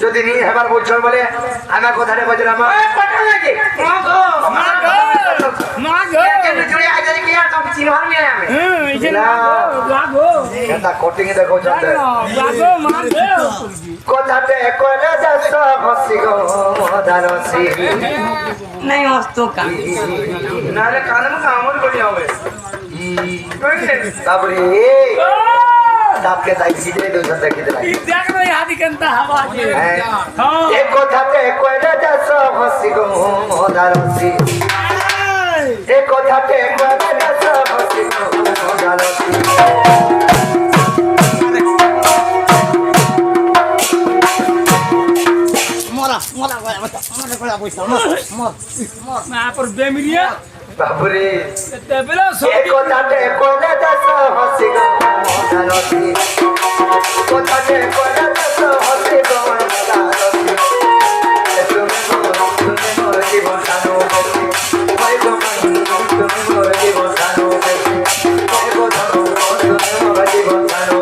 যদি নি হেবার বলছর বলে আমার কথাটা বলছ আমার কথা লাগে মা গো কেন জুড়ে আজ কি আর তুমি চিনবার নি আমি এই লাগো এটা কোটিং এ দেখো চলতে লাগো মা গো কথাতে কইলে দস হসি গো মদারসি नहीं हंसतो का নালে কানে মুখ আমল করি হবে তারপরে आपके दाई सीधे दो संता की तरह देख लो यादी कंता हवा के हां एक কথাতে কইলে দস হসি গো মদারসি एक কথাতে কইলে দস হসি গো মদারসি मोरा मोरा मोरा पैसा मोर ना पर बेमिरिया बाबरे तेबेला एक কথাতে কইলে দস হসি গো মদারসি কথাতে কইলে দস হসি গো মদারসি তুমি মোর জীবন জানো ভাই গো তুমি মোর জীবন জানো ভাই গো তুমি মোর জীবন জানো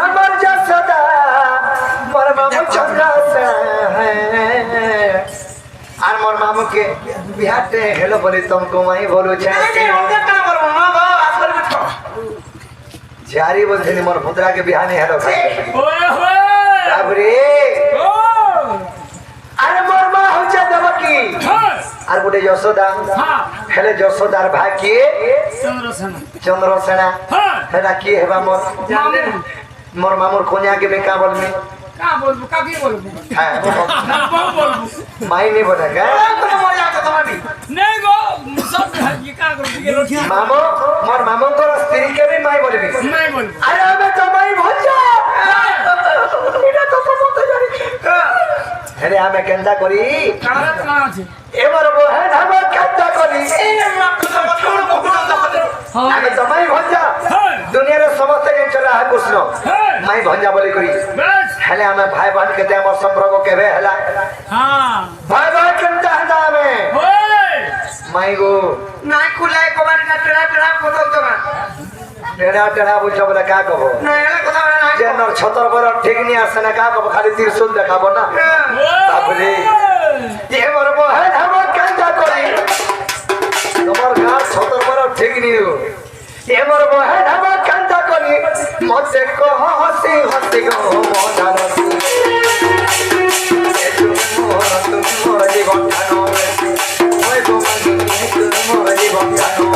আমার যশোদা মোর মামু চন্দ্রাসা আর মোর মামুকে বিহাতে হেলো বলে তুমকো মাই বলো ঝারি বলছিনি মোর পুত্রাকে বিহানে হেলো তারপরে আরে মোর মা হচ্ছে দেবকী আর গোটে যশোদা হেলে যশোদার ভাই কি চন্দ্রসেনা হেটা কি হেবা মোর মোর মামুর কোনিয়া के मैं का बोलमी का बोलबो का की बोलबो हां ना बोलबो माई नहीं बोला का तुम मोर जाते तुम्हारी नहीं गो सब ये का करो के रोटी मामू मोर मामू को स्त्री के भी माई बोलबी नहीं बोलबो अरे मैं तो माई भूल जा इना तो तो जानी अरे हमें केंदा करी कारा का আছে এবার वो है हम केंदा करी আমি তো মাই ভুল যা দুনিয়ার সমস্ত জিনিস চলা হয় কৃষ্ণ মাই ভঞ্জা বলি করি হেলে আমি ভাই বোন কে আমার সম্পর্ক কেবে হেলা हां ভাই ভাই কেনটা হেলা আমি মাই গো নাই খুলাই কবার না টেড়া টেড়া ফটো তোমা টেড়া টেড়া বুঝছো বলে কা কব না এলা কথা না যে নর ছতর বড় ঠিক নি আসে না কা কব খালি ত্রিশূল দেখাবো না তারপরে এ মরবো হে ধাম কেনটা করি তোমার গাছ ছতর বড় ঠিক নি এ মরবো হে ধাম কেনটা করি মতে কহ হসি হসি গো মজারসি এ তুমি মোর জীবন জানো ওই গো তুমি মোর জীবন জানো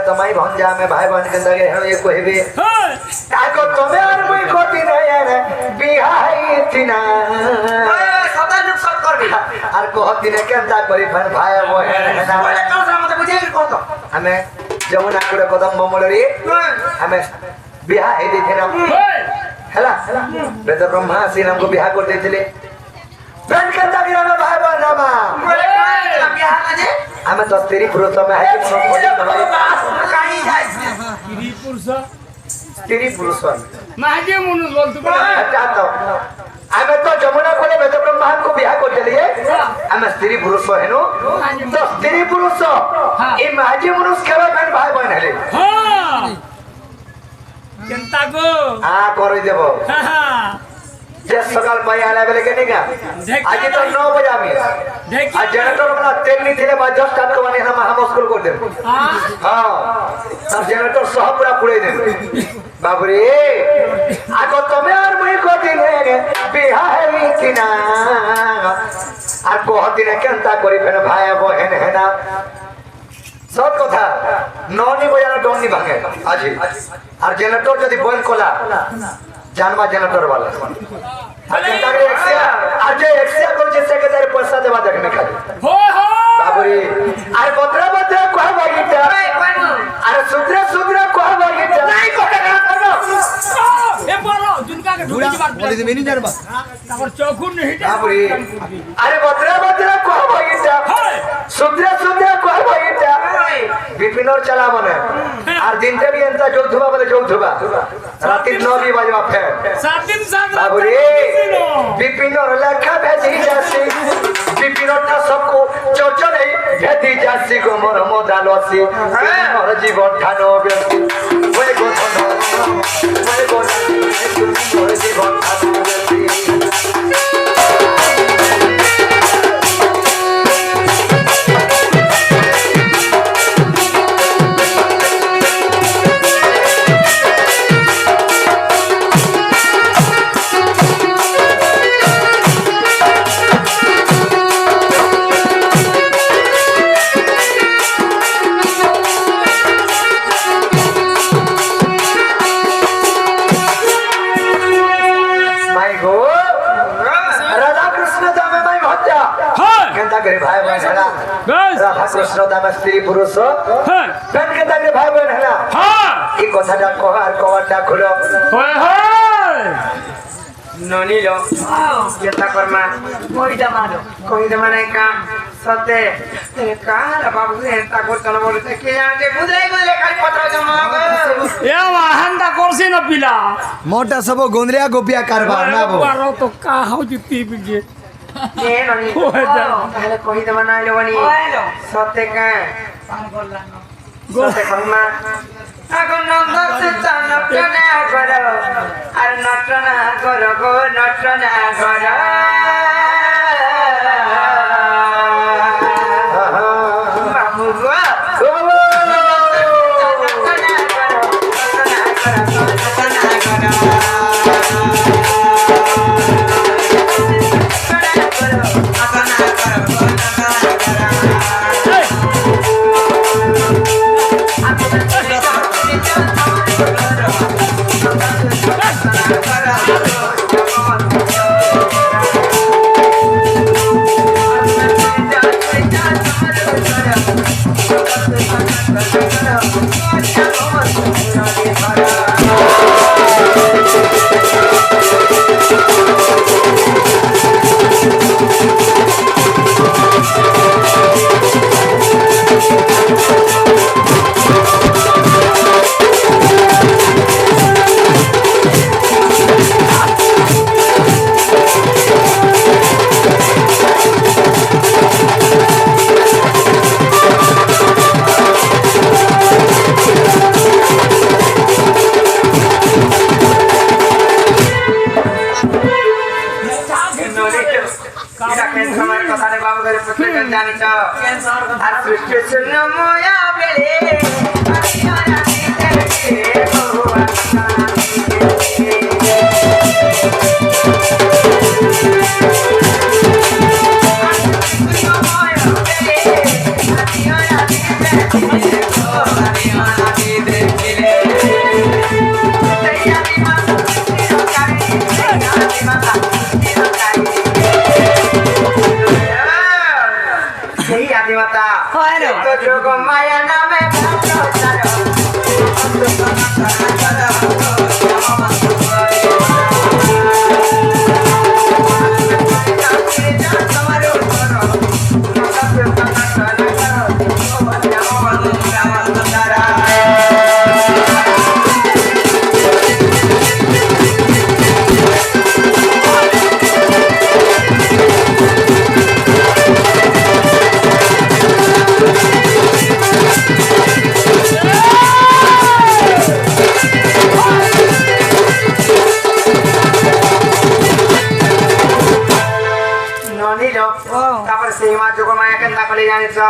তোমাই ভঞ্জা মে ভাই বোন के लगे हम ये कहबे ताको तमे और मुई कोती नहीं रे बिहाई थिना सदा लोग सब करबे আর कहती ने केनता करी फन भाई बहन हेना बोले तो मत बुझे कि कोन तो हमें जमुना कुड़े कदम बमलरी हमें बिहा हे देथिना हला वेद ब्रह्मा श्री हमको बिहा कर देथिले फ्रेंड केनता गिरा में भाई बहन नामा बोले बिहा काजे हमें तो तेरी पुरुष में है कि कहीं जाए स्त्री पुरुष तेरी पुरुष माजे मनुष बोलतो अच्छा तो हमें तो जमुना कोले वेद ब्रह्मा को बिहा कर देलिए हमें स्त्री पुरुष है नो तो स्त्री पुरुष ये माजी मनुष्य केवल बहन भाई बहन है हां केनता को हां कर देबो हां जे सकाल पाई आला बेले के निका आज तो 9 बजे आमी आज जनरेटर वाला तेल नहीं थिले बा जस्ट स्टार्ट करवाने हम स्कूल कर दे हां सब जनरेटर सब पूरा पुड़े दे बाबू रे आगो तमे और मुई को বিহা হেলি কিনা আর কহদিনে কেনতা করি ফেন ভাই বহেন হেনা সব কথা ননি বজানো ডনি ভাঙে আজি আর জেনারেটর যদি বন্ধ কলা জানবা জেনারেটর वाला আর যে এক্সিয়া করছে সেক্রেটারি পয়সা দেবা দেখনে খালি বাবুরে আর বদরা বদরা কহবা গিটা আর সুদ্রা সুদ্রা কহবা গিটা নাই কথা না করো এ বলো জুনকাকে ঢুকি বাদ বলে দিবেনি জানবা তারপর চৌকুন নেই বাবুরে আরে বদরা বদরা কহবা গিটা সুদ্রা সুদ্রা কহবা গিটা বিপিনর চালা মনে আর দিনটা বি এন্তা যৌধবা বলে যৌধবা রাতে 9 বাজবা ফের 7 দিন বাবুরে বিপিনর লেখা ভেজি যাসি বিপিনরটা সবকো চচরে ভেদি যাসি গো মোর মদালসি মোর জীবন ঠানো বেসি ওই গো ধনো ওই গো মোর জীবন ঠানো বেসি करे भाई बहन है ना राधा कृष्ण दाम स्त्री पुरुष बेन के दागे भाई बहन है ना ई কথাটা কহার কওয়াটা খুলো होय होय ननी लो केता कर्मा कोईदा माने काम सते काला बाबू से ता करतन बोलते के जाने बुझाई बोले खाली पत्र जमा ए वाहनदा करसी न पिला मोटा सब गोंदरिया गोपिया कारबार ना वो पारो तो का हो जिती बिगे ए ननी पहले कोईदा माने लो बनी सते का सते कर्मा এখন নন্দতে নটনা করো আর নটনা করো গো নটনা করো বাবু গো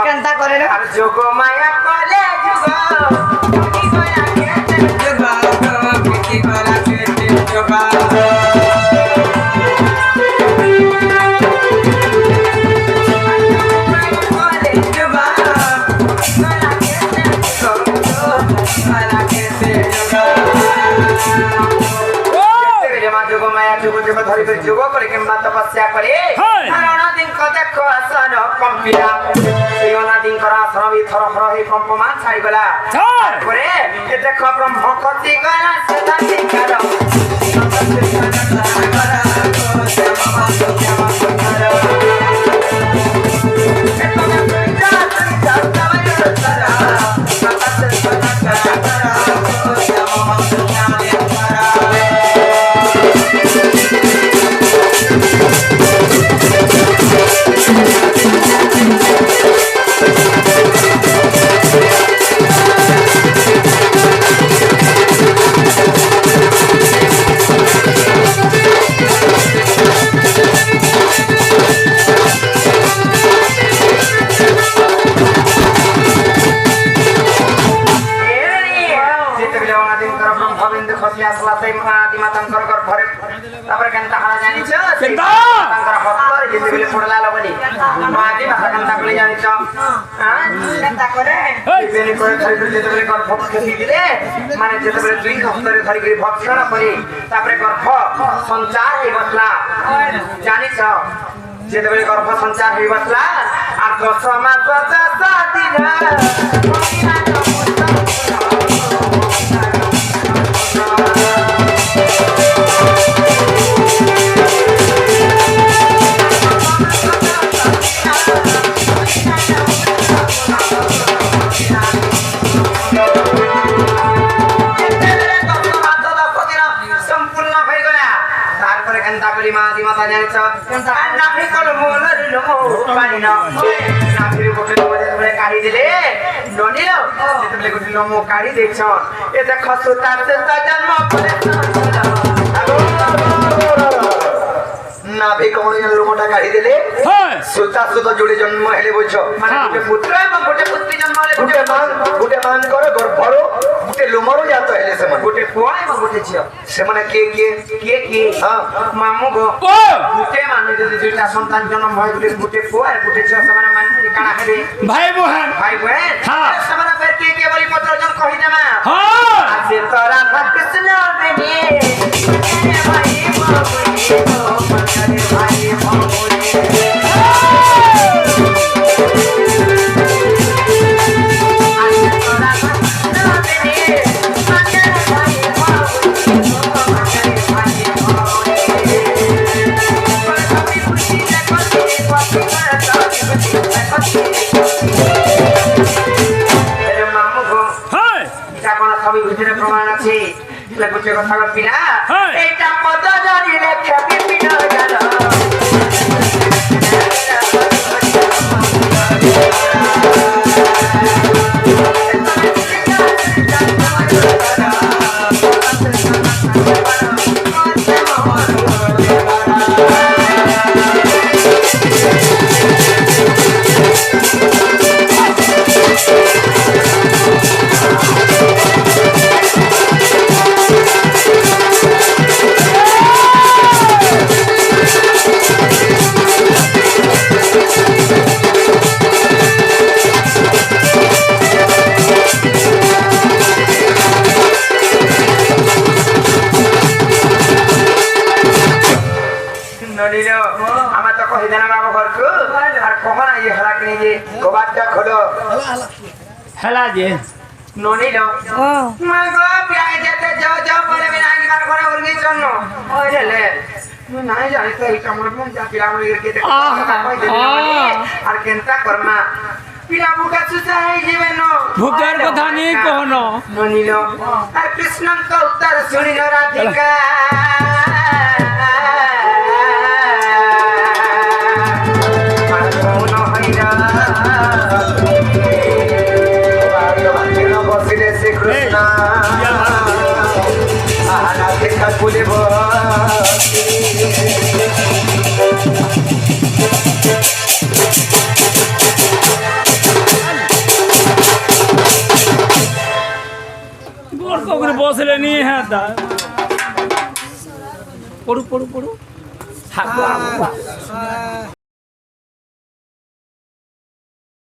কেনতা করে রে আর যোগ মায়া কলে যুগ কি করা কেতে যুগ কি করা কেতে যুগ মা যোগ মায়া যোগ যোগ ধরি করে যোগ করে কিংবা তপস্যা করে আর অনাদিন দেখো আসন কম্পিলা সেই অনাদিন করা শ্রমী থর থর হয়ে কম্পমান ছাড়ি গলা তারপরে এ দেখো ব্রহ্ম কতি গলা সেটা শিকার তারপরে কেন তাহারা জানিছ তাঙ্কর হস্তর যেতেবেলে পড়লা লগনি মাদি ভাষা কেন তাকলে জানিছ কেনতা করে বেনি করে ধরি ধরি যেতেবেলে গর্ভ খেপি দিলে মানে যেতেবেলে দুই হস্তরে ধরি করে ভক্ষণ করি তারপরে গর্ভ সঞ্চার হয়ে বসলা জানিছ যেতেবেলে গর্ভ সঞ্চার হয়ে বসলা আর 10 মাস 10 দিন মাতা জানিছ আর নাভি কল মোলর নমো পানি না নাভির গোটে নমো কাঢ়ি দিলে ননিল যেতবেলে গোটে নমো কাঢ়ি দেছ এ দেখ সুতার সুতা জন্ম করে নাভি কমলের লোমটা কাঢ়ি দিলে সুতা সুতা জুড়ে জন্ম হেলে বলছো মানে গোটে পুত্র এবং গোটে পুত্রী জন্ম হলে গোটে মান করে গর্ভর গোটে লোমরও জাত হেলে সেমান গোটে পুয়া এবং গোটে ঝিও সেমানে কে মামু গো গোটে মানে যদি দুইটা সন্তান জন্ম হয় গোটে পুয়া আর গোটে ঝিও ସେମାନେ মানে কানা হেবে ভাই বহান ভাই বোন ସେମାନେ ফের কে বলি পত্র জন কহি দেমা আছে তোরা কৃষ্ণ বেনি ভাই প্রমাণ আছে গোটে কথা পিলা এইটা পদ জানিলে খ্যাতি পিনা জানো আমার তো কহি দেনা বাবা ঘরকু আর কখন আই হেলা কিনে যে কবাটটা খোলো হেলা যে ননিল মই গো প্রায় যেতে যাও যাও বলে আমি নাকি কার ঘরে উর্গি জন্য ওই রে মই নাই জানি তো এই কামড় মন যা পিলা মুড়ি কে দেখো আর কেনতা করমা পিলা বুকা সুসা হই যাবে ন ভুকের কথা নেই কোন ননিল আর কৃষ্ণଙ୍କ উত্তর শুনিল রাধিকা বসলে নিয়ে হ্যাঁ পড়ু পড়ু পড়ু